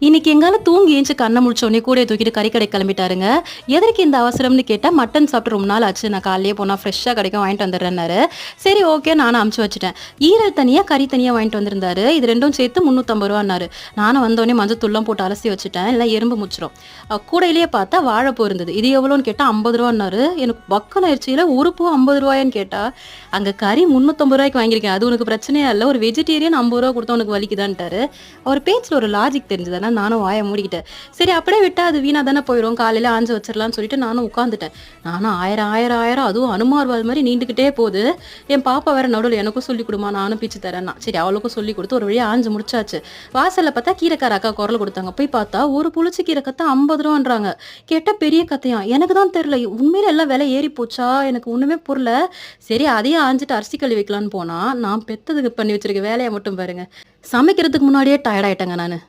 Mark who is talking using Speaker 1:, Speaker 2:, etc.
Speaker 1: இன்னைக்கு எங்கால தூங்கி ஏஞ்சு கண்ண முழிச்சோடனே கூடைய தூக்கிட்டு கறி கடைக்கு கிளம்பிட்டாருங்க. எதற்கு இந்த அவசரம்னு கேட்டா, மட்டன் சாப்பிட்டு ரொம்ப நாள் ஆச்சு. நான் காலையிலேயே போனா ஃப்ரெஷ்ஷா கிடைக்கும் வாங்கிட்டு வந்துடுறேன்னாரு. சரி ஓகே நானும் அமுச்சு வச்சுட்டேன். ஈரல் தனியா, கறி தனியா வாங்கிட்டு வந்திருந்தாரு. இது 2ம் சேர்த்து ரூ. 350ன்னாரு. நானும் வந்தோடனே மஞ்சள் தூள்லாம் போட்டு அலசி வச்சுட்டேன். இல்ல எறும்பு முச்சிரும். கூடையிலேயே பார்த்தா வாழைப்பூ இருந்தது. இது எவ்வளோன்னு கேட்டா ரூ. 50ன்னாரு. எனக்கு பக்கம் ஆயிடுச்சுல, ஒரு பூ ரூ. 50ன்னு கேட்டா, அங்க கறி ரூ. 350 வாங்கியிருக்கேன். அது உனக்கு பிரச்சனையா இல்ல. ஒரு வெஜிடேரியன் ரூ. 50 கொடுத்தா உனக்கு வலிக்குதான்ட்டாரு. அவர் பேச்சுல ஒரு லாஜிக் தெரிஞ்சதுனா நானும் வாய மூடிக்கிட்டேன். சரி அப்படியே விட்டா அது வீணா தானே போயிடும். காலையில ஆஞ்சு வச்சிடலாம்னு சொல்லிட்டு நானும் உட்காந்துட்டேன். நானும் 1000 அதுவும் அனுமார்வாள் மாதிரி நீண்டுக்கிட்டே போகுது. என் பாப்பா வேற நடுவில் எனக்கும் சொல்லி கொடுமா, நானும் பிச்சு தரேன்னா. சரி அவளுக்கும் சொல்லி கொடுத்து ஒரு வழியா ஆஞ்சு முடிச்சாச்சு. வாசல்ல பார்த்தா கீரைக்கார அக்கா குரல் கொடுத்தாங்க. போய் பார்த்தா ஒரு புளிச்சு கீரை கத்தை 50 கேட்டா பெரிய கத்தையாம். எனக்கு தான் தெரியல, உண்மையில எல்லாம் விலை ஏறி போச்சா, எனக்கு ஒண்ணுமே புரியல. சரி அதையும் ஆஞ்சிட்டு அரிசி கழுவி வைக்கலான்னு போனா, நான் பெத்ததுக்கு பண்ணி வச்சிருக்க வேலையை மட்டும் பாருங்க. சமைக்கிறதுக்கு முன்னாடியே டயர்ட் ஆயிட்டேங்க நானு.